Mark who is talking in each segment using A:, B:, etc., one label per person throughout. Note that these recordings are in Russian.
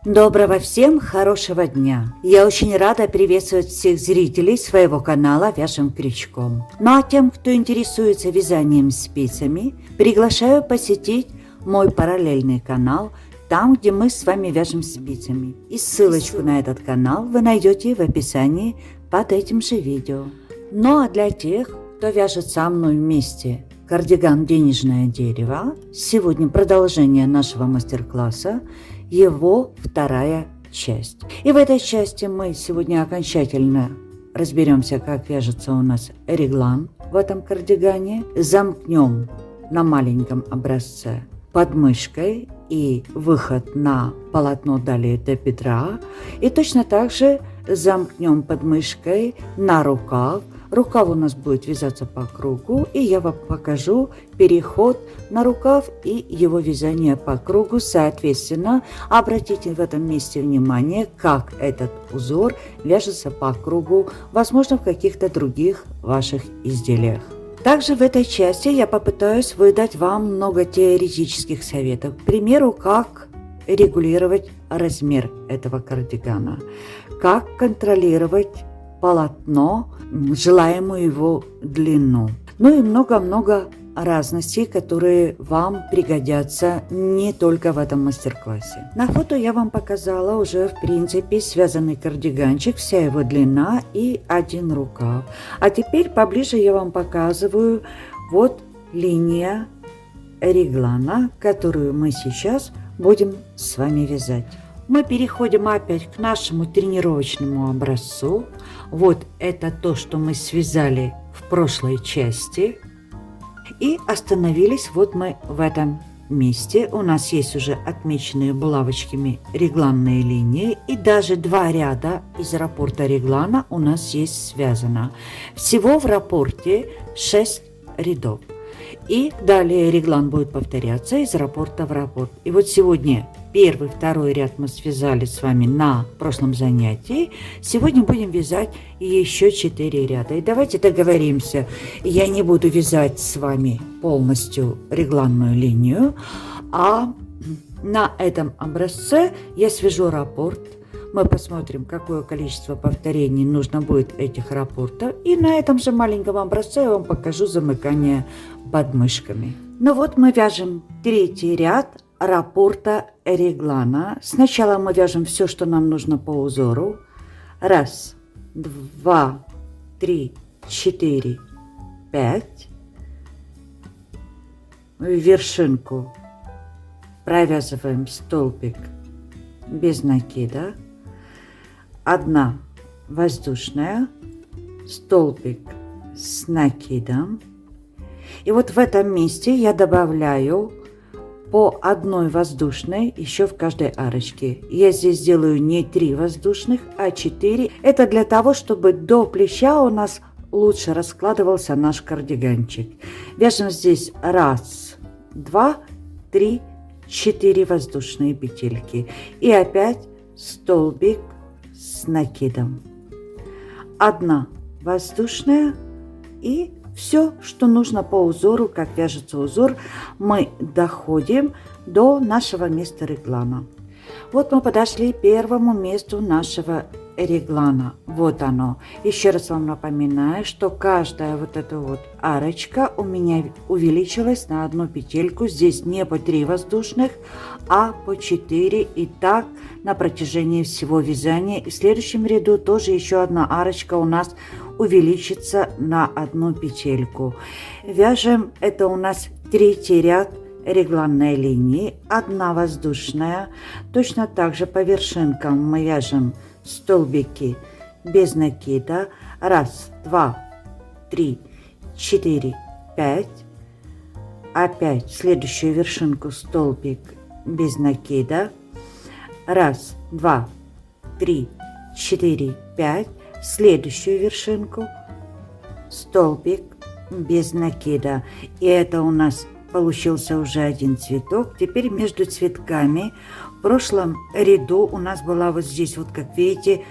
A: Доброго всем хорошего дня! Я очень рада приветствовать всех зрителей своего канала «Вяжем крючком». Ну а тем, кто интересуется вязанием спицами, приглашаю посетить мой параллельный канал, там, где мы с вами вяжем спицами. И ссылочку на этот канал вы найдете в описании под этим же видео. Ну а для тех, кто вяжет со мной вместе кардиган «Денежное дерево», сегодня продолжение нашего мастер-класса, его вторая часть. И в этой части мы сегодня окончательно разберемся, как вяжется у нас реглан в этом кардигане. Замкнем на маленьком образце подмышкой и выход на полотно далее до бедра. И точно так же замкнем подмышкой на рукав. Рукав у нас будет вязаться по кругу, и я вам покажу переход на рукав и его вязание по кругу. Соответственно, обратите в этом месте внимание, как этот узор вяжется по кругу, возможно, в каких-то других ваших изделиях. Также в этой части я попытаюсь выдать вам много теоретических советов. К примеру, как регулировать размер этого кардигана, как контролировать полотно, желаемую его длину. Ну и много-много разностей, которые вам пригодятся не только в этом мастер-классе. На фото я вам показала уже в принципе связанный кардиганчик, вся его длина и один рукав. А теперь поближе я вам показываю вот линия реглана, которую мы сейчас будем с вами вязать. Мы переходим опять к нашему тренировочному образцу. Вот это то, что мы связали в прошлой части. И остановились вот мы в этом месте. У нас есть уже отмеченные булавочками регланные линии. И даже два ряда из раппорта реглана у нас есть связано. Всего в раппорте 6 рядов. И далее реглан будет повторяться из раппорта в раппорт. И вот сегодня первый, второй ряд мы связали с вами на прошлом занятии. Сегодня будем вязать еще 4 ряда. И давайте договоримся. Я не буду вязать с вами полностью регланную линию, а на этом образце я свяжу раппорт. Мы посмотрим, какое количество повторений нужно будет этих раппортов. И на этом же маленьком образце я вам покажу замыкание подмышками. Ну вот мы вяжем третий ряд раппорта реглана. Сначала мы вяжем все, что нам нужно по узору. 1, 2, 3, 4, 5. В вершинку провязываем столбик без накида. 1 воздушная, столбик с накидом. И вот в этом месте я добавляю по 1 воздушной еще в каждой арочке. Я здесь делаю не 3 воздушных, а 4. Это для того, чтобы до плеча у нас лучше раскладывался наш кардиганчик. Вяжем здесь 1, 2, 3, 4 воздушные петельки. И опять столбик с накидом. 1 воздушная и все, что нужно по узору, как вяжется узор, мы доходим до нашего места реглана. Вот мы подошли к первому месту нашего реглана. Вот оно. Еще раз вам напоминаю, что каждая вот эта вот арочка у меня увеличилась на 1 петельку. Здесь не по 3 воздушных, а по 4. И так на протяжении всего вязания. И в следующем ряду тоже еще одна арочка у нас увеличится на 1 петельку. Вяжем, это у нас третий ряд регланной линии. 1 воздушная. Точно так же по вершинкам мы вяжем столбики без накида. 1, 2, 3, 4, 5. Опять в следующую вершинку столбик без накида. 1, 2, 3, 4, 5. В следующую вершинку столбик без накида. И это у нас получился уже один цветок. Теперь между цветками в прошлом ряду у нас была вот здесь, вот как видите,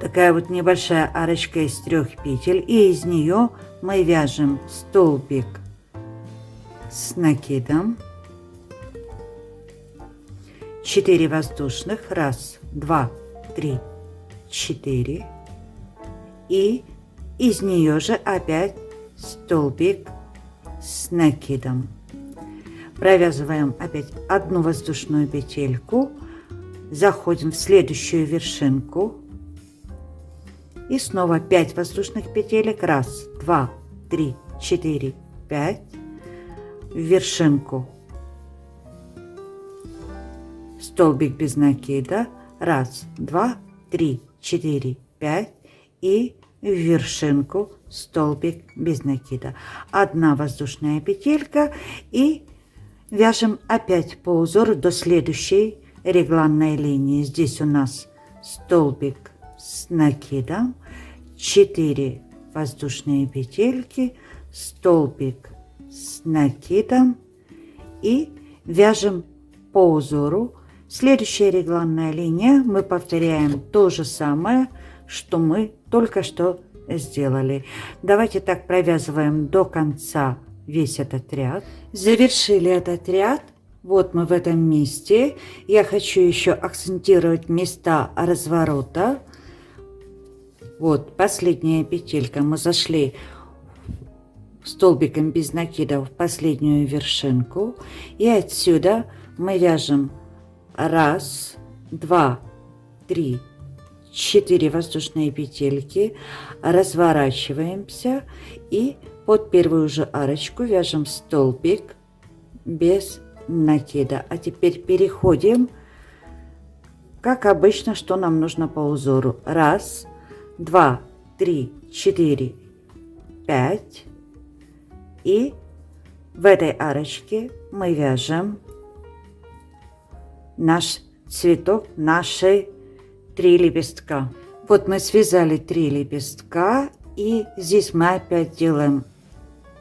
A: такая вот небольшая арочка из 3 петель. И из нее мы вяжем столбик с накидом, 4 воздушных, 1, 2, 3, 4. И из нее же опять столбик с накидом. Провязываем опять одну воздушную петельку, заходим в следующую вершинку и снова 5 воздушных петелек. 1, 2, 3, 4, 5 в вершинку, столбик без накида. 1, 2, 3, 4, 5 и в вершинку столбик без накида. Одна воздушная петелька и вяжем опять по узору до следующей регланной линии. Здесь у нас столбик с накидом, 4 воздушные петельки, столбик с накидом и вяжем по узору. Следующая регланная линия, мы повторяем то же самое, что мы только что сделали. Давайте так провязываем до конца весь этот ряд. Завершили этот ряд. Вот мы в этом месте. Я хочу еще акцентировать места разворота. Вот последняя петелька. Мы зашли столбиком без накида в последнюю вершинку. И отсюда мы вяжем 1, 2, 3, 4 воздушные петельки, разворачиваемся и под первую же арочку вяжем столбик без накида. А теперь переходим, как обычно, что нам нужно по узору. 1, 2, 3, 4, 5. И в этой арочке мы вяжем наш цветок, наши 3 лепестка. Вот мы связали 3 лепестка, и здесь мы опять делаем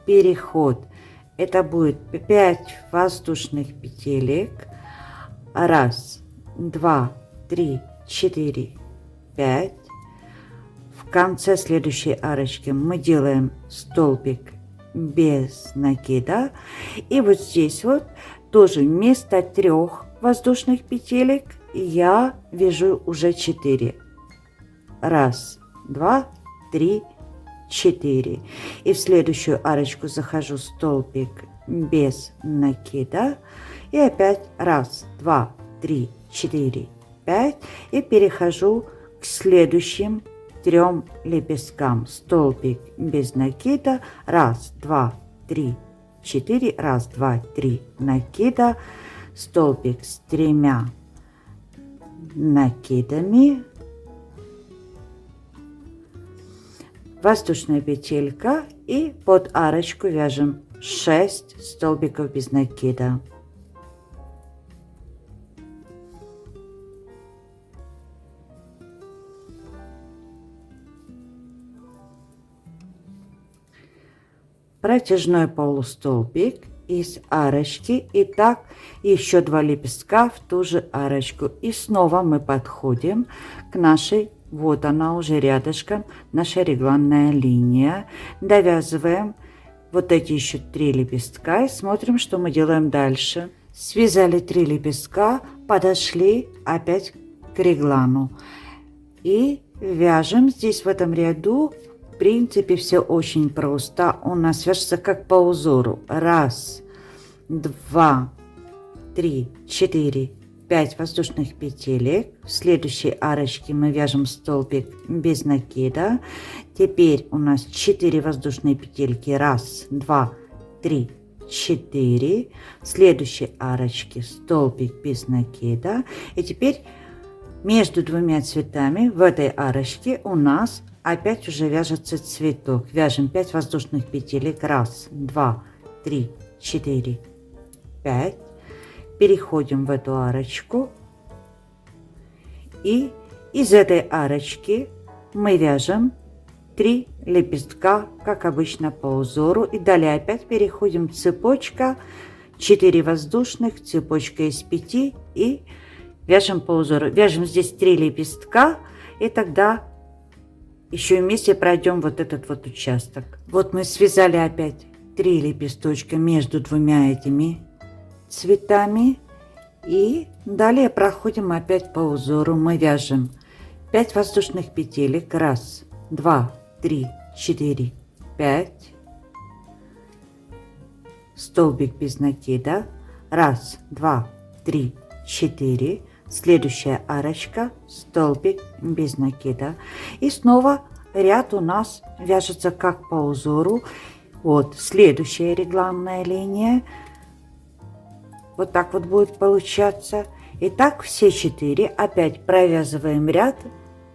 A: переход. Это будет 5 воздушных петелек. 1, 2, 3, 4, 5. В конце следующей арочки мы делаем столбик без накида. И вот здесь вот тоже вместо 3 воздушных петелек я вяжу уже 4. 1, 2, 3, 4. И в следующую арочку захожу столбик без накида. И опять 1, 2, 3, 4, 5. И перехожу к следующим 3 лепесткам. Столбик без накида. 1, 2, 3, 4. 1, 2, 3 накида. Столбик с 3 накидами, воздушная петелька и под арочку вяжем 6 столбиков без накида. Протяжной полустолбик из арочки, и так еще 2 лепестка в ту же арочку, и снова мы подходим к нашей, вот она уже рядышком, наша регланная линия, довязываем вот эти еще 3 лепестка и смотрим, что мы делаем дальше. Связали 3 лепестка, подошли опять к реглану и вяжем здесь в этом ряду. В принципе, все очень просто. У нас вяжется как по узору. 1, 2, 3, 4, 5 воздушных петелек. В следующей арочке мы вяжем столбик без накида. Теперь у нас 4 воздушные петельки. 1, 2, 3, 4. В следующей арочке столбик без накида. И теперь между 2 цветами в этой арочке у нас опять уже вяжется цветок. Вяжем 5 воздушных петелек. 1, 2, 3, 4, 5. Переходим в эту арочку. И из этой арочки мы вяжем 3 лепестка, как обычно по узору. И далее опять переходим цепочка. 4 воздушных, цепочка из 5 и вяжем по узору. Вяжем здесь 3 лепестка, и тогда еще вместе пройдем вот этот вот участок. Вот мы связали опять 3 лепесточка между 2 этими цветами. И далее проходим опять по узору. Мы вяжем 5 воздушных петелек. 1, 2, 3, 4, 5. Столбик без накида. 1, 2, 3, 4. Следующая арочка, столбик без накида. И снова ряд у нас вяжется как по узору. Вот следующая регланная линия. Вот так вот будет получаться. И так все 4 опять провязываем ряд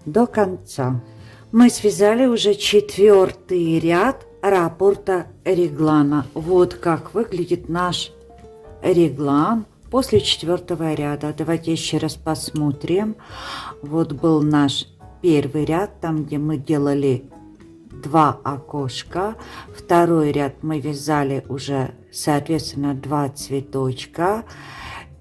A: до конца. Мы связали уже 4-й ряд раппорта реглана. Вот как выглядит наш реглан после 4-го ряда. Давайте еще раз посмотрим. Вот был наш первый ряд, там где мы делали 2 окошка. Второй ряд мы вязали уже соответственно 2 цветочка.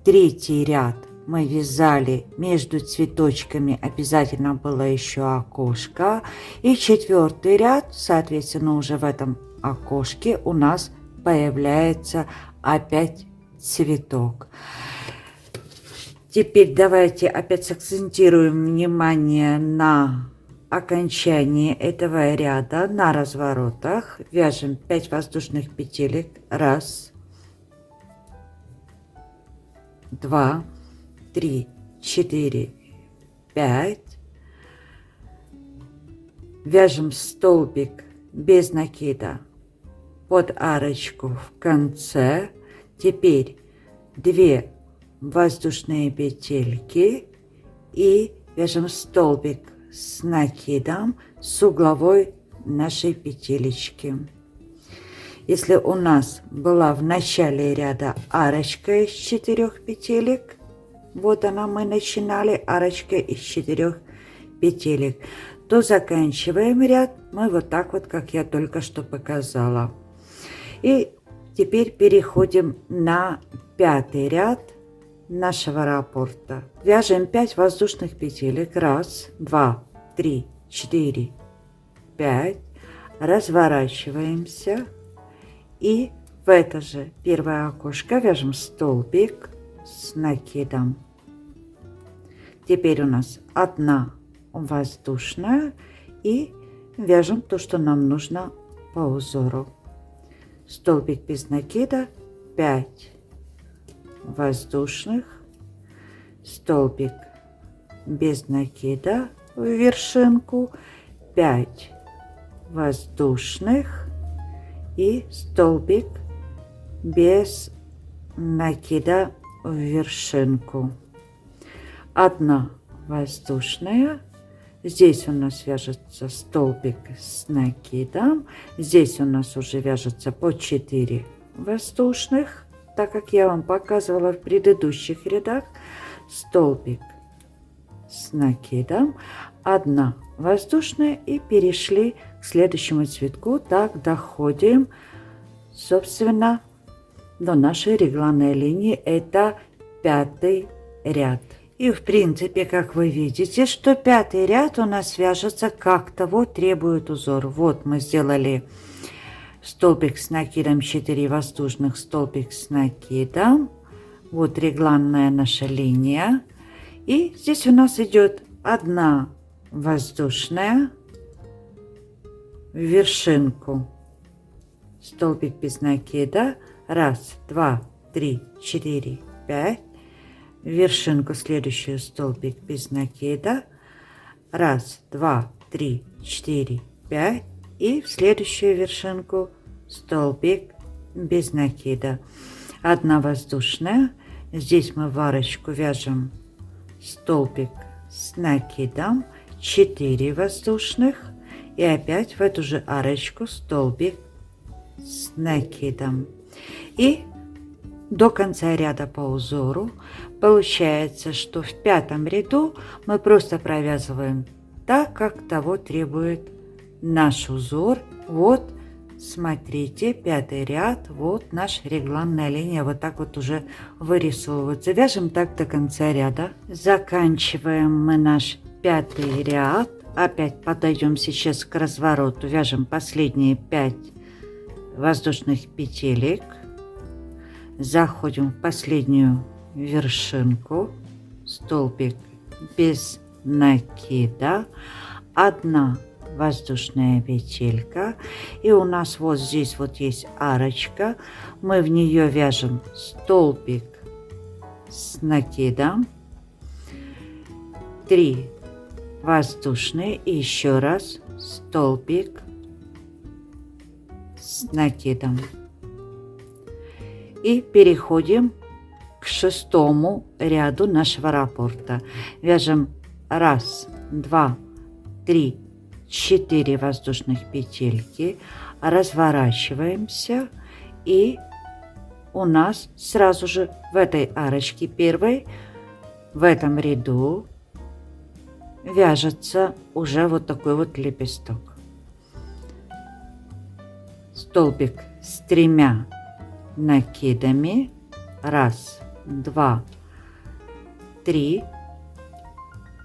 A: Третий ряд мы вязали между цветочками, обязательно было еще окошко. И 4-й ряд, соответственно уже в этом окошке у нас появляется опять цветок. Теперь давайте опять сакцентируем внимание на окончании этого ряда, на разворотах. Вяжем 5 воздушных петелек. 1, 2, 3, 4, 5. Вяжем столбик без накида под арочку в конце. Теперь 2 воздушные петельки и вяжем столбик с накидом с угловой нашей петелечки. Если у нас была в начале ряда арочка из 4 петелек, вот она, мы начинали арочка из 4 петелек, то заканчиваем ряд мы вот так вот, как я только что показала. И теперь переходим на 5-й ряд нашего раппорта. Вяжем 5 воздушных петелек. 1, 2, 3, 4, 5. Разворачиваемся. И в это же первое окошко вяжем столбик с накидом. Теперь у нас 1 воздушная. И вяжем то, что нам нужно по узору. Столбик без накида, 5 воздушных, столбик без накида в вершинку, 5 воздушных и столбик без накида в вершинку. 1 воздушная. Здесь у нас вяжется столбик с накидом. Здесь у нас уже вяжется по 4 воздушных, так как я вам показывала в предыдущих рядах. Столбик с накидом, 1 воздушная, и перешли к следующему цветку. Так доходим, собственно, до нашей регланной линии. Это 5-й ряд. И в принципе, как вы видите, что 5-й ряд у нас вяжется, как того требует узор. Вот мы сделали столбик с накидом, 4 воздушных, столбик с накидом. Вот регланная наша линия. И здесь у нас идет 1 воздушная в вершинку. Столбик без накида. 1, 2, 3, 4, 5. В вершинку следующую столбик без накида. 1, 2, 3, 4, 5. И в следующую вершинку столбик без накида. 1 воздушная. Здесь мы в арочку вяжем столбик с накидом, 4 воздушных. И опять в эту же арочку столбик с накидом. И до конца ряда по узору получается, что в 5-м ряду мы просто провязываем так, как того требует наш узор. Вот смотрите, 5-й ряд, вот наша регланная линия вот так вот уже вырисовывается. Вяжем так до конца ряда. Заканчиваем мы наш 5-й ряд. Опять подойдем сейчас к развороту. Вяжем последние 5 воздушных петелек. Заходим в последнюю вершинку, столбик без накида, 1 воздушная петелька, и у нас вот здесь вот есть арочка, мы в нее вяжем столбик с накидом, 3 воздушные и еще раз столбик с накидом. И переходим к 6-му ряду нашего раппорта. Вяжем 1, 2, 3, 4 воздушных петельки, разворачиваемся, и у нас сразу же в этой арочке первой, в этом ряду, вяжется уже вот такой вот лепесток. Столбик с 3 накидами, 1, 2, 3,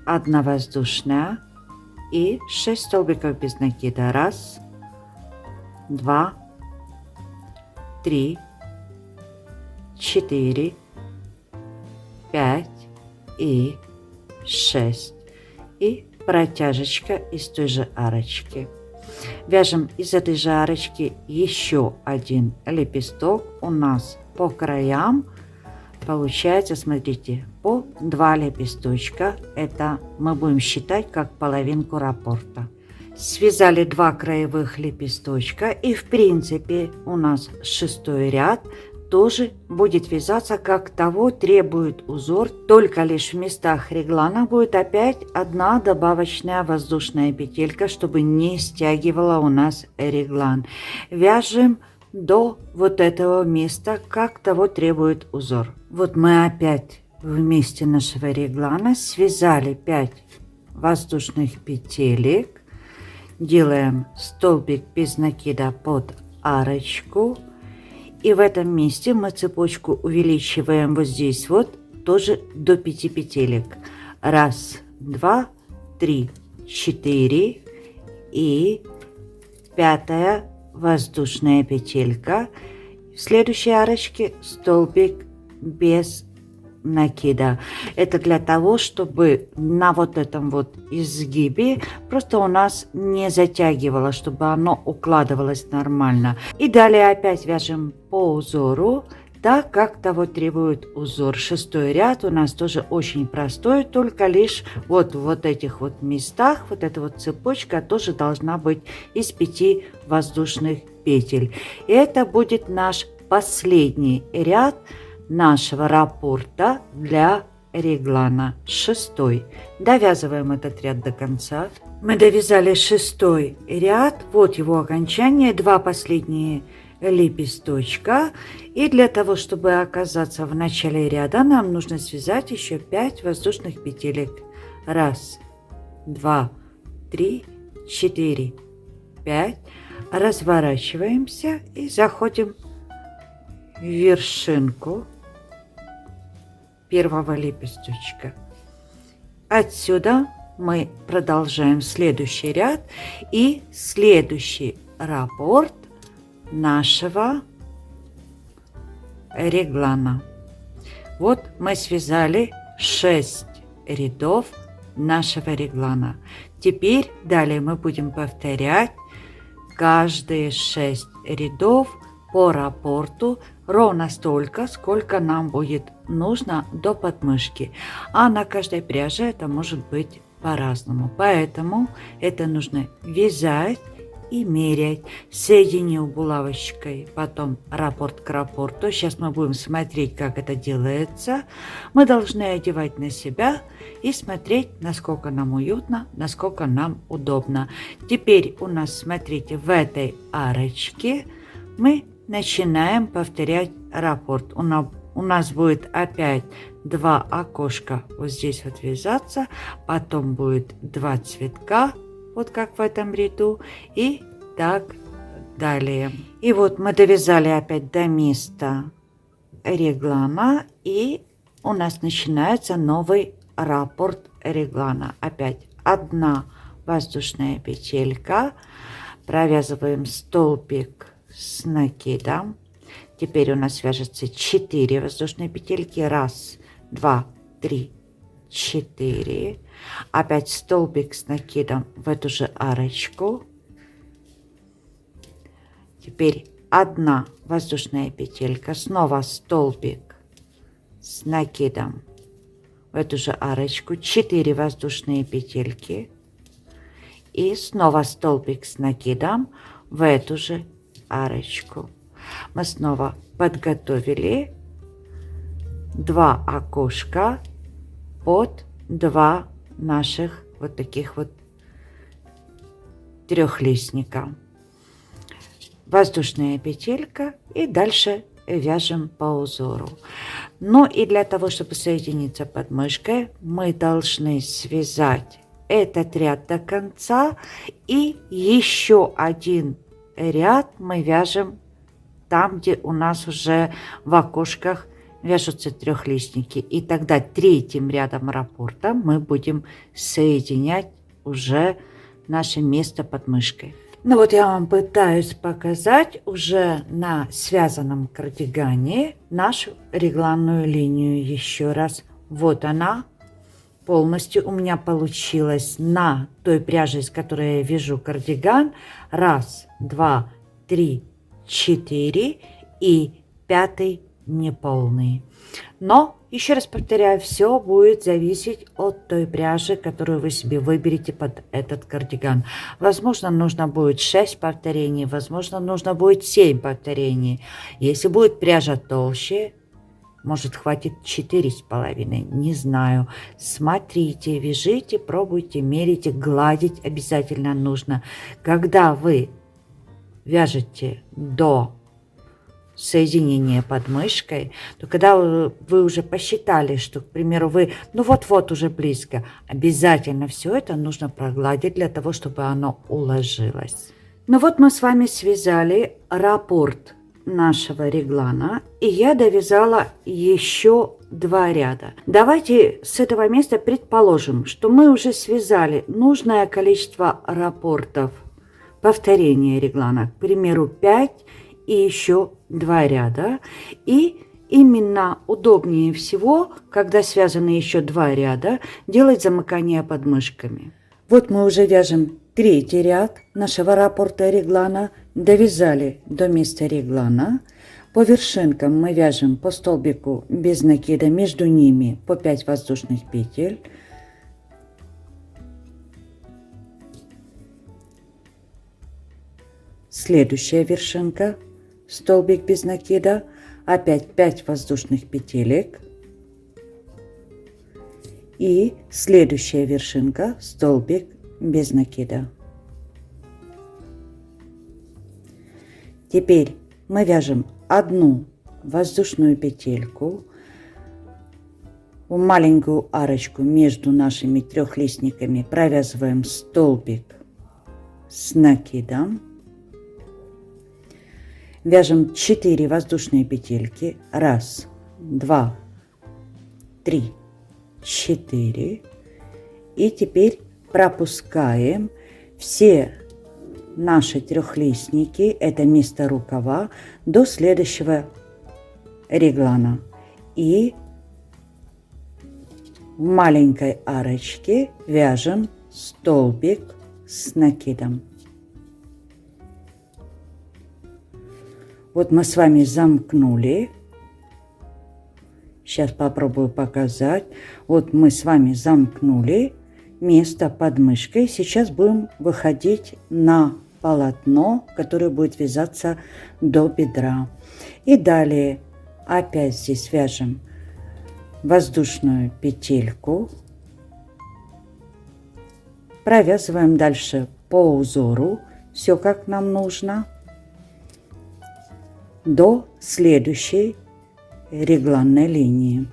A: 1 воздушная и 6 столбиков без накида. 1, 2, 3, 4, 5 и 6. И протяжечка из той же арочки. Вяжем из этой же арочки еще один лепесток. У нас по краям получается, смотрите, по 2 лепесточка. Это мы будем считать как половинку раппорта. Связали 2 краевых лепесточка, и в принципе у нас 6-й ряд тоже будет вязаться, как того требует узор, только лишь в местах реглана будет опять 1 добавочная воздушная петелька, чтобы не стягивала у нас реглан. Вяжем до вот этого места, как того требует узор. Вот мы опять в месте нашего реглана связали 5 воздушных петелек, делаем столбик без накида под арочку. И в этом месте мы цепочку увеличиваем вот здесь вот тоже до 5 петелек. 1, 2, 3, 4 и 5 воздушная петелька. В следующей арочке столбик без накида. Это для того, чтобы на вот этом вот изгибе просто у нас не затягивало, чтобы оно укладывалось нормально. И далее опять вяжем по узору, так как того требует узор. 6-й ряд у нас тоже очень простой, только лишь вот в вот этих вот местах вот эта вот цепочка тоже должна быть из 5 воздушных петель. И это будет наш последний ряд нашего раппорта для реглана. 6-й. Довязываем этот ряд до конца. Мы довязали 6-й ряд. Вот его окончание. 2 последние лепесточка. И для того, чтобы оказаться в начале ряда, нам нужно связать еще 5 воздушных петелек. 1, 2, 3, 4, 5. Разворачиваемся и заходим в вершинку первого лепесточка. Отсюда мы продолжаем следующий ряд и следующий раппорт нашего реглана. Вот мы связали 6 рядов нашего реглана. Теперь далее мы будем повторять каждые 6 рядов по раппорту ровно столько, сколько нам будет нужно до подмышки. А на каждой пряже это может быть по-разному. Поэтому это нужно вязать и мерять. Соединил булавочкой, потом раппорт к раппорту. Сейчас мы будем смотреть, как это делается. Мы должны одевать на себя и смотреть, насколько нам уютно, насколько нам удобно. Теперь у нас, смотрите, в этой арочке мы начинаем повторять раппорт. У нас будет опять 2 окошка вот здесь вот вязаться, потом будет 2 цветка, вот как в этом ряду, и так далее. И вот мы довязали опять до места реглана, и у нас начинается новый раппорт реглана. Опять 1 воздушная петелька, провязываем столбик с накидом. Теперь у нас вяжется 4 воздушные петельки. 1, 2, 3, 4. Опять столбик с накидом в эту же арочку. Теперь 1 воздушная петелька, снова столбик с накидом в эту же арочку, 4 воздушные петельки и снова столбик с накидом в эту же арочку. Мы снова подготовили 2 окошка под 2 наших вот таких вот трехлистника. Воздушная петелька и дальше вяжем по узору. Ну и для того, чтобы соединиться под мышкой, мы должны связать этот ряд до конца и еще один ряд мы вяжем там, где у нас уже в окошках вяжутся трехлистники. И тогда третьим рядом раппорта мы будем соединять уже наше место под мышкой. Ну вот я вам пытаюсь показать уже на связанном кардигане нашу регланную линию еще раз. Вот она полностью у меня получилась на той пряже, из которой я вяжу кардиган. 1, 2, 3, 4 и 5 неполный. Но, еще раз повторяю, все будет зависеть от той пряжи, которую вы себе выберете под этот кардиган. Возможно, нужно будет 6 повторений, возможно, нужно будет 7 повторений. Если будет пряжа толще, может, хватит 4,5, не знаю. Смотрите, вяжите, пробуйте, мерите, гладить обязательно нужно. Когда вы вяжете до соединение под мышкой, то когда вы уже посчитали, что, к примеру, вы, ну вот-вот уже близко, обязательно все это нужно прогладить для того, чтобы оно уложилось. Ну вот мы с вами связали раппорт нашего реглана, и я довязала еще 2 ряда. Давайте с этого места предположим, что мы уже связали нужное количество раппортов повторения реглана, к примеру, 5 и еще 2 ряда. И именно удобнее всего, когда связаны еще 2 ряда, делать замыкание под мышками. Вот мы уже вяжем 3-й ряд нашего раппорта реглана, довязали до места реглана. По вершинкам мы вяжем по столбику без накида, между ними по 5 воздушных петель. Следующая вершинка, столбик без накида, опять 5 воздушных петелек. И следующая вершинка, столбик без накида. Теперь мы вяжем 1 воздушную петельку в маленькую арочку между нашими трехлистниками, провязываем столбик с накидом. Вяжем 4 воздушные петельки. 1, 2, 3, 4. И теперь пропускаем все наши трехлистники, это место рукава, до следующего реглана. И в маленькой арочке вяжем столбик с накидом. Вот мы с вами замкнули. Сейчас попробую показать. Вот мы с вами замкнули место под мышкой. Сейчас будем выходить на полотно, которое будет вязаться до бедра. И далее опять здесь вяжем воздушную петельку. Провязываем дальше по узору. Все как нам нужно. До следующей регланной линии.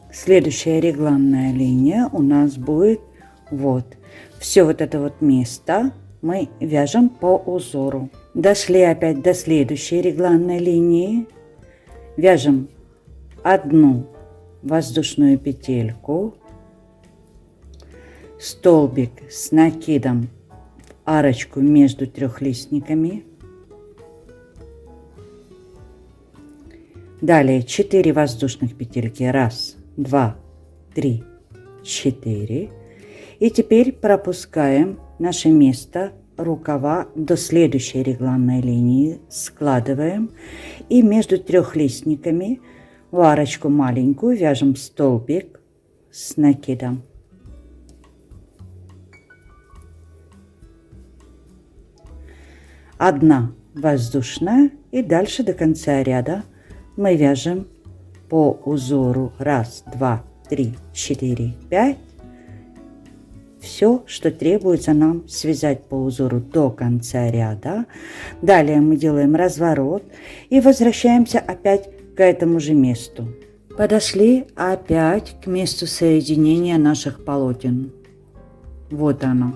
A: Следующая регланная линия у нас будет вот. Все вот это вот место мы вяжем по узору. Дошли опять до следующей регланной линии. Вяжем 1 воздушную петельку. столбик с накидом в арочку между трехлистниками. Далее 4 воздушных петельки. 1, 2, 3, 4. И теперь пропускаем наше место рукава до следующей регланной линии, складываем и между трехлистниками в арочку маленькую вяжем столбик с накидом. Одна воздушная, и дальше до конца ряда мы вяжем по узору 1, 2, 3, 4, 5. Все, что требуется нам связать по узору до конца ряда. Далее мы делаем разворот и возвращаемся опять к этому же месту. Подошли опять к месту соединения наших полотен. Вот оно.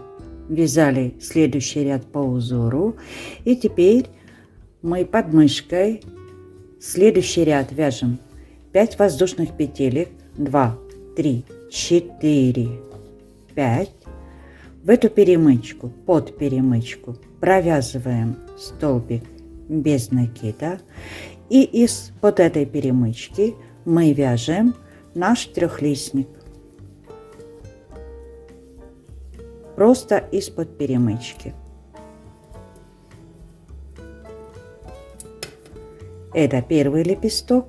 A: Вязали следующий ряд по узору. И теперь мы под мышкой следующий ряд вяжем 5 воздушных петелек. 2, 3, 4, 5. В эту перемычку, под перемычку провязываем столбик без накида. И из-под этой перемычки мы вяжем наш трехлистник. Просто из-под перемычки. Это первый лепесток.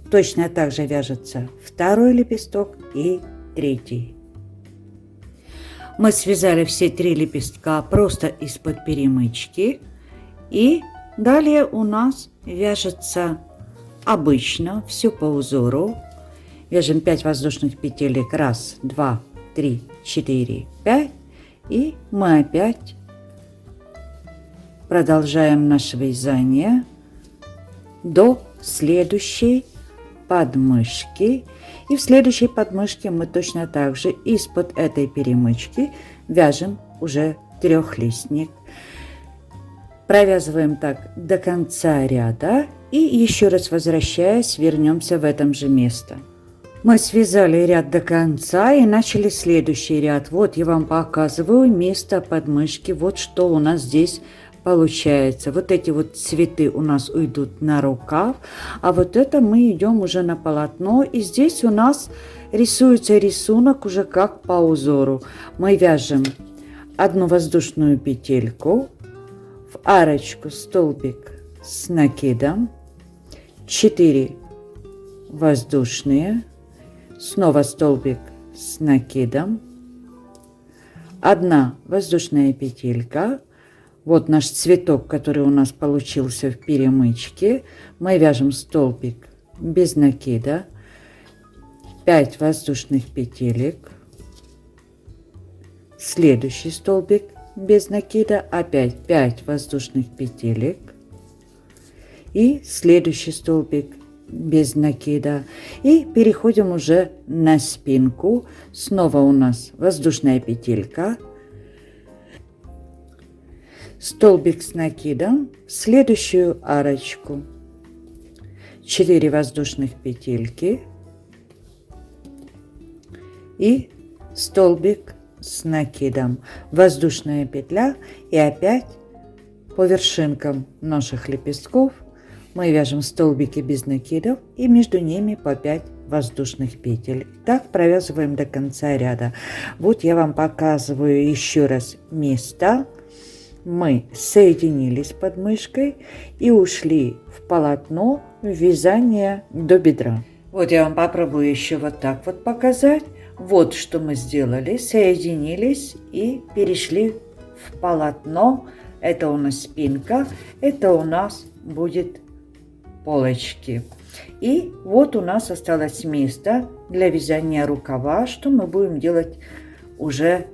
A: Точно так же вяжется второй лепесток и третий. Мы связали все 3 лепестка просто из-под перемычки. И далее у нас вяжется обычно все по узору. Вяжем 5 воздушных петелек. 1, 2, 3, 4, 5. И мы опять продолжаем наше вязание до следующей подмышки. И в следующей подмышке мы точно так же из-под этой перемычки вяжем уже трехлистник. Провязываем так до конца ряда. И еще раз возвращаясь, вернемся в этом же место. Мы связали ряд до конца и начали следующий ряд. Вот я вам показываю место подмышки. Вот что у нас здесь получается. Вот эти вот цветы у нас уйдут на рукав, а вот это мы идем уже на полотно. И здесь у нас рисуется рисунок уже как по узору. Мы вяжем одну воздушную петельку, в арочку столбик с накидом, 4 воздушные, снова столбик с накидом, 1 воздушная петелька. Вот наш цветок, который у нас получился в перемычке. Мы вяжем столбик без накида, 5 воздушных петелек, следующий столбик без накида, опять 5 воздушных петелек и следующий столбик без накида. И переходим уже на спинку. Снова у нас воздушная петелька, столбик с накидом, в следующую арочку 4 воздушных петельки и столбик с накидом, воздушная петля, и опять по вершинкам наших лепестков мы вяжем столбики без накидов и между ними по 5 воздушных петель. Так провязываем до конца ряда. Вот я вам показываю еще раз место. Мы соединились под мышкой и ушли в полотно вязания до бедра. Вот я вам попробую еще вот так вот показать. Вот что мы сделали. Соединились и перешли в полотно. Это у нас спинка, это у нас будет полочки. И вот у нас осталось место для вязания рукава, что мы будем делать уже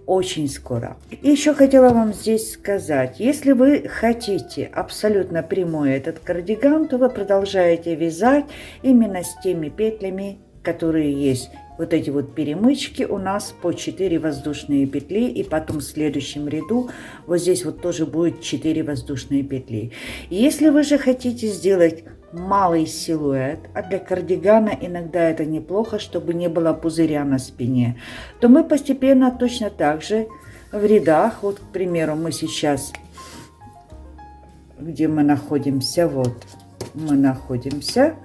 A: очень скоро. И еще хотела вам здесь сказать, если вы хотите абсолютно прямой этот кардиган, то вы продолжаете вязать именно с теми петлями, которые есть. вот эти вот перемычки у нас по 4 воздушные петли, и потом в следующем ряду вот здесь вот тоже будет 4 воздушные петли. Если вы же хотите сделать малый силуэт, а для кардигана иногда это неплохо, чтобы не было пузыря на спине, то мы постепенно точно так же в рядах, вот, к примеру, мы сейчас, где мы находимся, вот, мы находимся,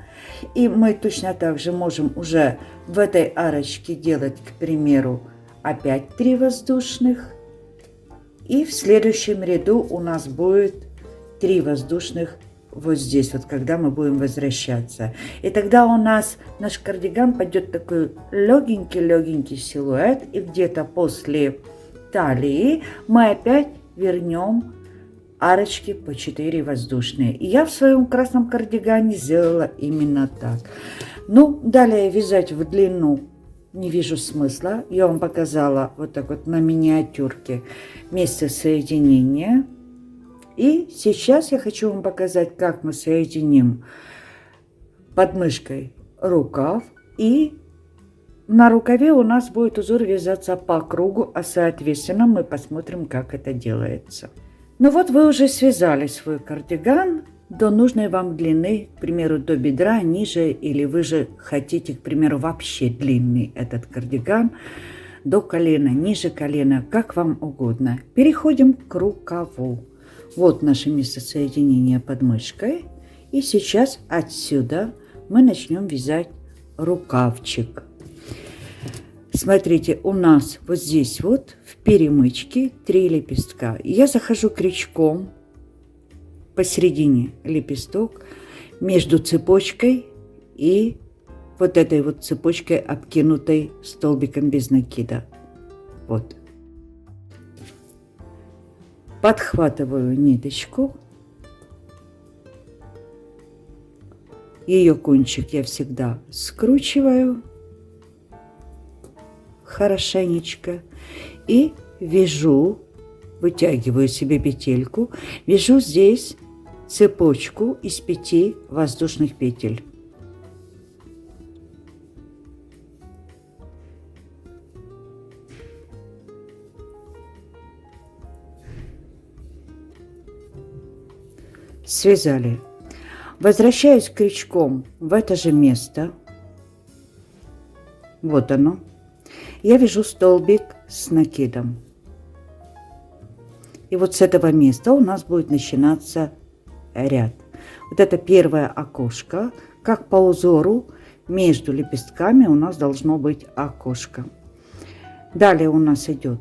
A: и мы точно так же можем уже в этой арочке делать, к примеру, опять 3 воздушных, и в следующем ряду у нас будет 3 воздушных вот здесь, вот когда мы будем возвращаться. И тогда у нас наш кардиган пойдет такой легенький силуэт, и где-то после талии мы опять вернем арочки по 4 воздушные. И я в своем красном кардигане сделала именно так. Ну, далее вязать в длину не вижу смысла. Я вам показала вот так вот на миниатюрке место соединения. И сейчас я хочу вам показать, как мы соединим под мышкой рукав. И на рукаве у нас будет узор вязаться по кругу, а соответственно мы посмотрим, как это делается. Ну вот вы уже связали свой кардиган до нужной вам длины, к примеру, до бедра, ниже, или вы же хотите, к примеру, вообще длинный этот кардиган, до колена, ниже колена, как вам угодно. Переходим к рукаву. Вот наше место соединения под мышкой. И сейчас отсюда мы начнем вязать рукавчик. Смотрите, у нас вот здесь вот в перемычке 3 лепестка. Я захожу крючком посередине лепесток между цепочкой и вот этой вот цепочкой, обкинутой столбиком без накида. Вот. Подхватываю ниточку. Ее кончик я всегда скручиваю хорошенечко и вяжу, вытягиваю себе петельку, вяжу здесь цепочку из 5 воздушных петель. Связали. Возвращаюсь крючком в это же место. Вот оно. Я вяжу столбик с накидом. И вот с этого места у нас будет начинаться ряд. Вот это первое окошко. Как по узору между лепестками у нас должно быть окошко. Далее у нас идет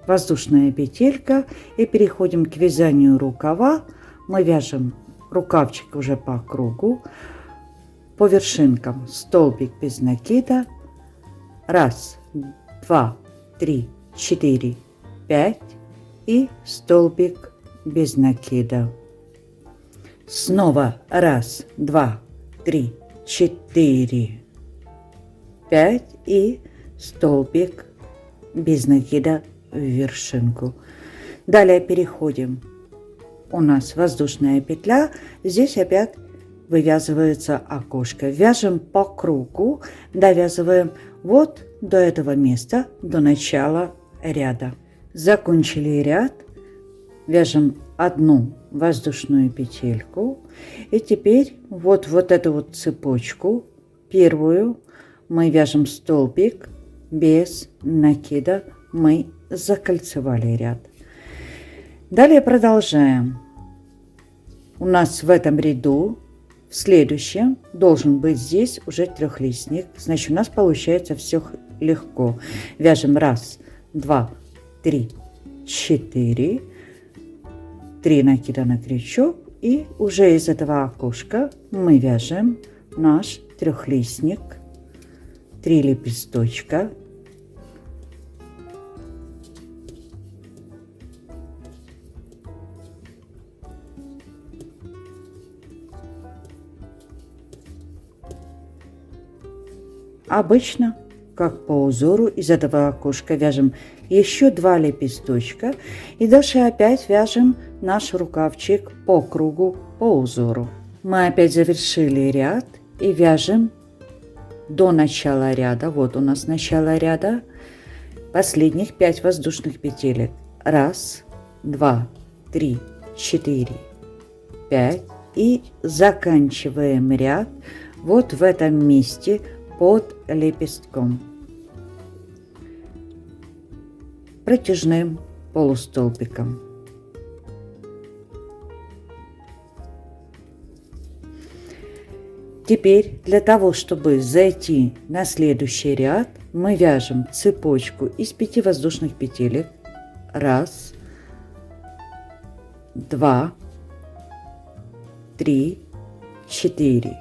A: воздушная петелька. И переходим к вязанию рукава. Мы вяжем рукавчик уже по кругу. По вершинкам столбик без накида. 1, 2, 3, 4, 5 и столбик без накида. Снова 1, 2, 3, 4, 5 и столбик без накида в вершинку. Далее переходим. У нас воздушная петля. Здесь опять вывязывается окошко. Вяжем по кругу, довязываем вот до этого места, до начала ряда. Закончили ряд, вяжем одну воздушную петельку. И теперь вот эту вот цепочку, первую, мы вяжем столбик без накида. Мы закольцевали ряд. Далее продолжаем. У нас в этом ряду, в следующем, должен быть здесь уже трехлистник. Значит, у нас получается все легко. Вяжем 1, 2, 3, 4. 3 накида на крючок. И уже из этого окошка мы вяжем наш трехлистник. 3 лепесточка. Обычно, как по узору, из этого окошка вяжем еще 2 лепесточка. И дальше опять вяжем наш рукавчик по кругу, по узору. Мы опять завершили ряд и вяжем до начала ряда, вот у нас начало ряда, последних 5 воздушных петелек. 1, 2, 3, 4, 5. И заканчиваем ряд вот в этом месте под лепестком протяжным полустолбиком. Теперь для того, чтобы зайти на следующий ряд, мы вяжем цепочку из 5 воздушных петелек. 1, 2, 3, 4,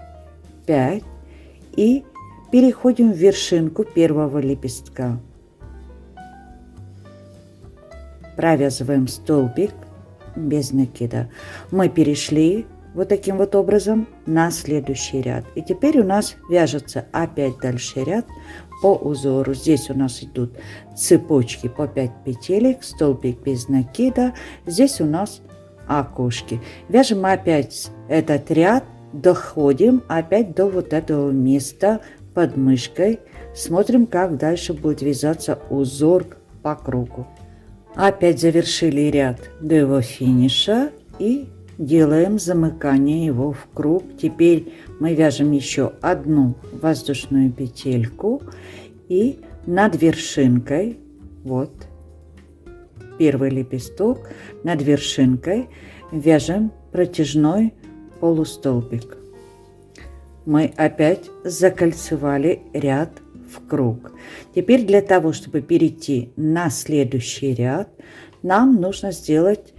A: 5 и переходим в вершинку первого лепестка. Провязываем столбик без накида. Мы перешли вот таким вот образом на следующий ряд. И теперь у нас вяжется опять дальше ряд по узору. Здесь у нас идут цепочки по 5 петелек, столбик без накида. Здесь у нас окошки. Вяжем опять этот ряд, доходим опять до вот этого места под мышкой. Смотрим, как дальше будет вязаться узор по кругу. Опять завершили ряд до его финиша и делаем замыкание его в круг. Теперь мы вяжем еще одну воздушную петельку и над вершинкой, вот первый лепесток, над вершинкой вяжем протяжной полустолбик. Мы опять закольцевали ряд в круг. Теперь для того, чтобы перейти на следующий ряд, нам нужно сделать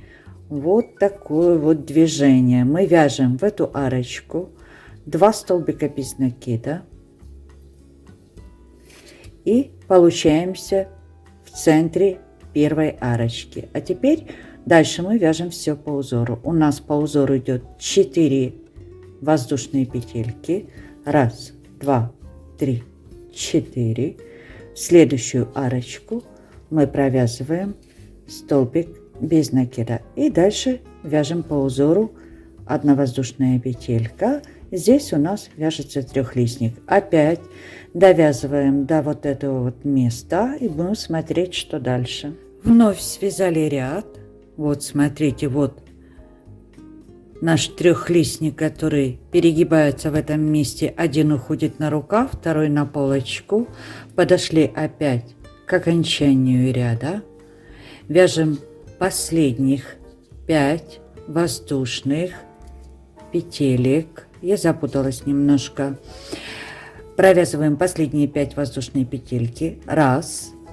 A: вот такое вот движение. Мы вяжем в эту арочку 2 столбика без накида и получаемся в центре первой арочки. А теперь дальше мы вяжем все по узору. У нас по узору идет 4 воздушные петельки. 1, 2, 3, 4. В следующую арочку мы провязываем столбик без накида. И дальше вяжем по узору 1 воздушная петелька. Здесь у нас вяжется трехлистник. Опять довязываем до вот этого вот места и будем смотреть, что дальше. Вновь связали ряд. Вот смотрите, вот наш трехлистник, который перегибается в этом месте. Один уходит на рукав, второй на полочку. Подошли опять к окончанию ряда. Вяжем последних 5 воздушных петелек. Я запуталась немножко. Провязываем последние 5 воздушные петельки. 1,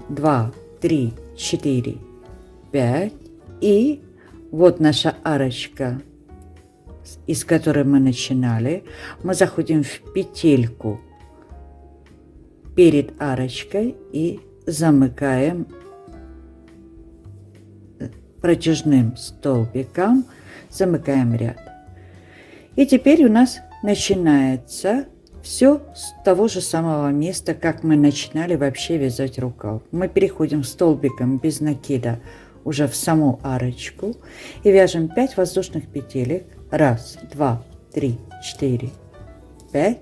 A: 2, 3, 4, 5. И вот наша арочка, из которой мы начинали. Мы заходим в петельку перед арочкой и замыкаем протяжным столбиком, замыкаем ряд. И теперь у нас начинается все с того же самого места, как мы начинали вообще вязать рукав. Мы переходим столбиком без накида уже в саму арочку и вяжем 5 воздушных петелек. 1, 2, 3, 4, 5.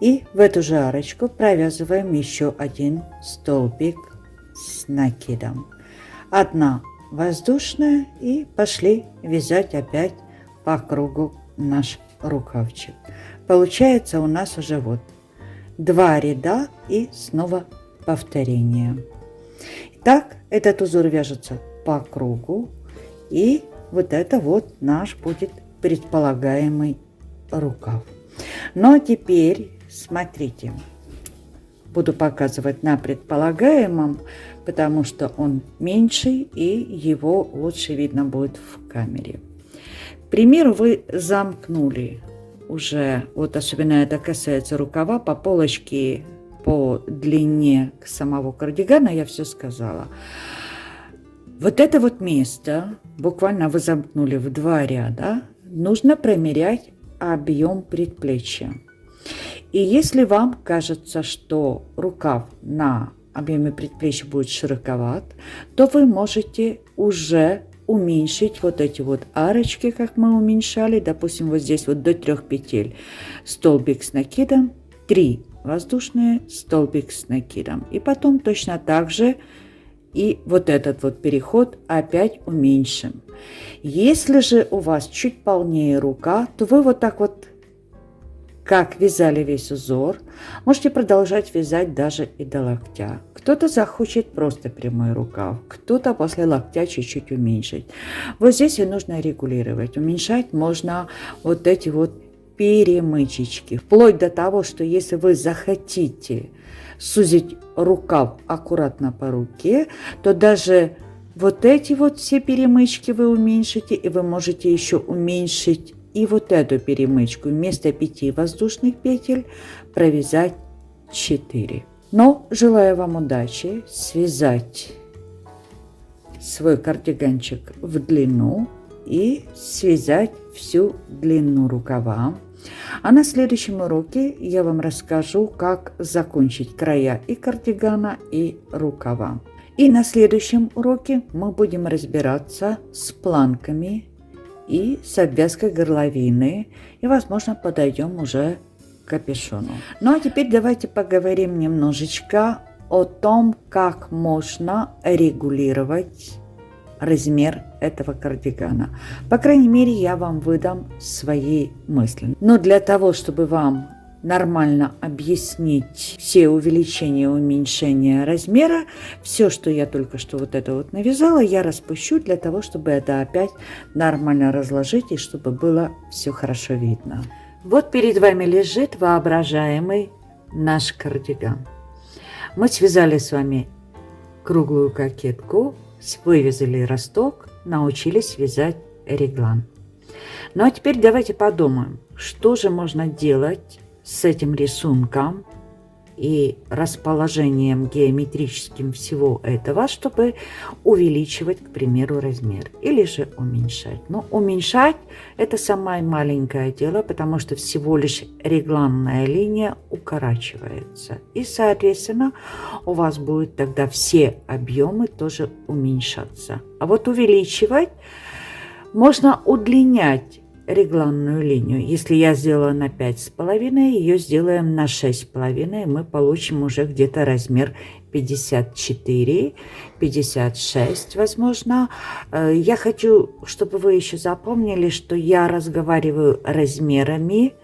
A: И в эту же арочку провязываем еще один столбик с накидом. 1 воздушная и пошли вязать опять по кругу наш рукавчик. Получается у нас уже вот 2 ряда и снова повторение. Так этот узор вяжется по кругу, и вот это вот наш будет предполагаемый рукав. Но теперь смотрите, буду показывать на предполагаемом, потому что он меньше и его лучше видно будет в камере. К примеру, вы замкнули уже, вот особенно это касается рукава, по полочке, по длине самого кардигана, я все сказала. Вот это вот место, буквально вы замкнули в 2 ряда, нужно промерять объем предплечья. И если вам кажется, что рукав на объеме предплечья будет широковат, то вы можете уже уменьшить вот эти вот арочки, как мы уменьшали, допустим, вот здесь вот до 3 петель. Столбик с накидом, 3 воздушные, столбик с накидом. И потом точно так же и вот этот вот переход опять уменьшим. Если же у вас чуть полнее рука, то вы вот так вот, как вязали весь узор, можете продолжать вязать даже и до локтя. Кто-то захочет просто прямой рукав, кто-то после локтя чуть-чуть уменьшить. Вот здесь и нужно регулировать. Уменьшать можно вот эти вот перемычечки. Вплоть до того, что если вы захотите сузить рукав аккуратно по руке, то даже вот эти вот все перемычки вы уменьшите, и вы можете еще уменьшить и вот эту перемычку. Вместо 5 воздушных петель провязать 4. Но желаю вам удачи связать свой кардиганчик в длину и связать всю длину рукава. А на следующем уроке я вам расскажу, как закончить края и кардигана, и рукава. И на следующем уроке мы будем разбираться с планками и с обвязкой горловины, и, возможно, подойдем уже к капюшону. Ну а теперь давайте поговорим немножечко о том, как можно регулировать размер этого кардигана. По крайней мере, я вам выдам свои мысли. Но для того, чтобы вам нормально объяснить все увеличения и уменьшения размера, все, что я только что вот это вот навязала, я распущу для того, чтобы это опять нормально разложить и чтобы было все хорошо видно. Вот перед вами лежит воображаемый наш кардиган. Мы связали с вами круглую кокетку, вывязали росток, научились вязать реглан. Ну а теперь давайте подумаем, что же можно делать с этим рисунком и расположением геометрическим всего этого, чтобы увеличивать, к примеру, размер или же уменьшать. Но уменьшать это самое маленькое дело, потому что всего лишь регланная линия укорачивается. И, соответственно, у вас будут тогда все объемы тоже уменьшаться. А вот увеличивать можно удлинять регланную линию. Если я сделала на 5,5, ее сделаем на 6,5, мы получим уже где-то размер 54, 56, возможно. Я хочу, чтобы вы еще запомнили, что я разговариваю размерами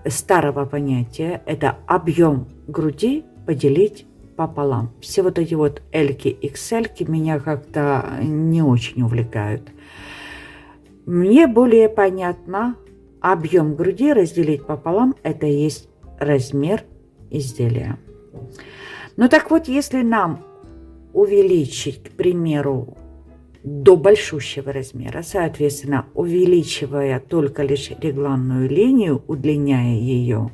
A: старого понятия. Это объем груди поделить пополам. Все вот эти вот L-ки, XL-ки меня как-то не очень увлекают. Мне более понятно, объем груди разделить пополам, это и есть размер изделия. Ну так вот, если нам увеличить, к примеру, до большущего размера, соответственно, увеличивая только лишь регланную линию, удлиняя ее,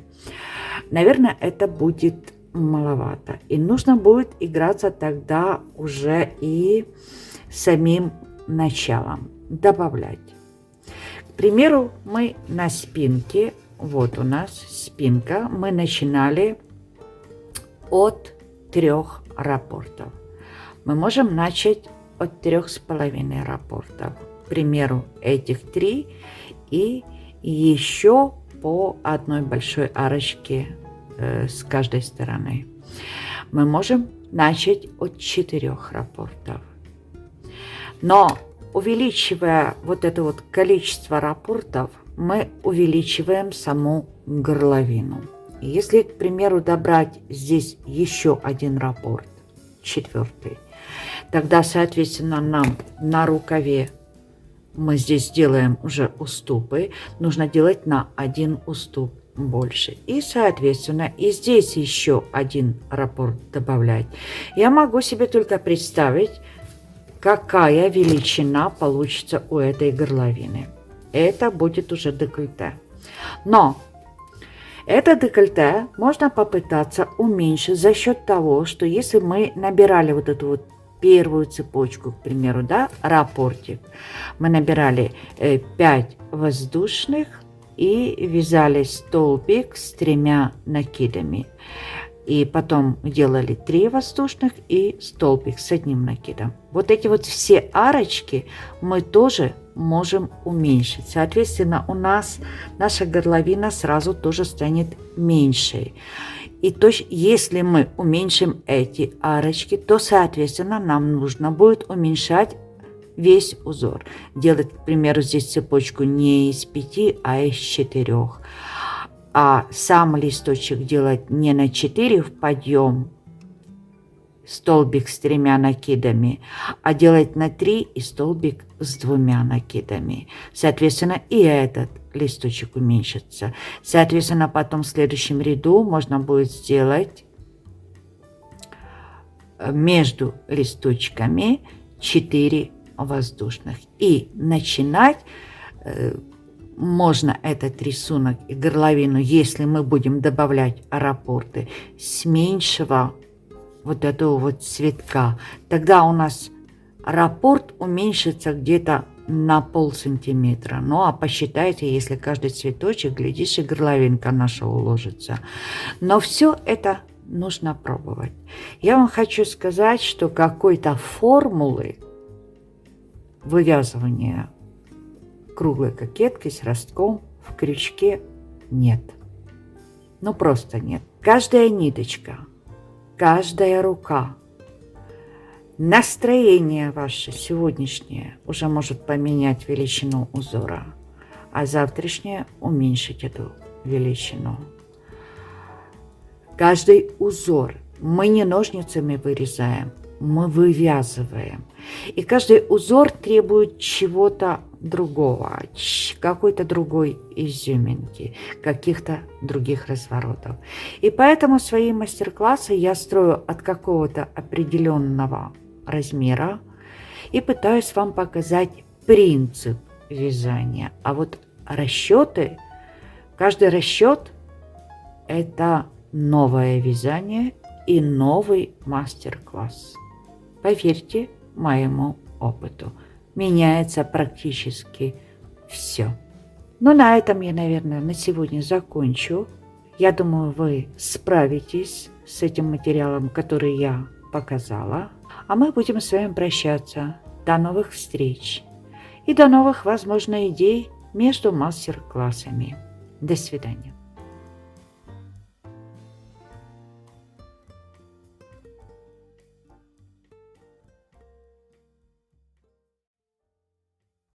A: наверное, это будет маловато. И нужно будет играться тогда уже и самим началом, добавлять. К примеру, мы на спинке, вот у нас спинка, мы начинали от 3 раппортов. Мы можем начать от 3,5 раппортов. К примеру, этих 3 и еще по одной большой арочке с каждой стороны. Мы можем начать от 4 раппортов. Но увеличивая вот это вот количество раппортов, мы увеличиваем саму горловину. Если, к примеру, добрать здесь еще один раппорт, 4, тогда, соответственно, нам на рукаве мы здесь делаем уже уступы. Нужно делать на 1 уступ больше. И, соответственно, и здесь еще один раппорт добавлять. Я могу себе только представить, какая величина получится у этой горловины. Это будет уже декольте. Но это декольте можно попытаться уменьшить за счет того, что если мы набирали вот эту вот первую цепочку, к примеру, да, раппортик, мы набирали 5 воздушных и вязали столбик с 3 накидами. И потом делали 3 воздушных и столбик с 1 накидом. Вот эти вот все арочки мы тоже можем уменьшить. Соответственно, у нас наша горловина сразу тоже станет меньшей. И то, если мы уменьшим эти арочки, то, соответственно, нам нужно будет уменьшать весь узор. Делать, к примеру, здесь цепочку не из 5, а из 4. А сам листочек делать не на 4 в подъем, столбик с 3 накидами, а делать на 3 и столбик с 2 накидами. Соответственно, и этот листочек уменьшится. Соответственно, потом в следующем ряду можно будет сделать между листочками 4 воздушных. И начинать можно этот рисунок и горловину, если мы будем добавлять раппорты, с меньшего вот этого вот цветка. Тогда у нас раппорт уменьшится где-то на полсантиметра. Ну, а посчитайте, если каждый цветочек, глядишь, и горловинка наша уложится. Но все это нужно пробовать. Я вам хочу сказать, что какой-то формулы вывязывания круглой кокеткой с ростком в крючке нет. Ну, просто нет. Каждая ниточка, каждая рука, настроение ваше сегодняшнее уже может поменять величину узора, а завтрашнее уменьшить эту величину. Каждый узор мы не ножницами вырезаем, мы вывязываем. И каждый узор требует чего-то другого, какой-то другой изюминки, каких-то других разворотов. И поэтому свои мастер-классы я строю от какого-то определенного размера и пытаюсь вам показать принцип вязания. А вот расчеты, каждый расчет – это новое вязание и новый мастер-класс. Поверьте моему опыту, меняется практически все. Ну, на этом я, наверное, на сегодня закончу. Я думаю, вы справитесь с этим материалом, который я показала. А мы будем с вами прощаться. До новых встреч и до новых, возможно, идей между мастер-классами. До свидания.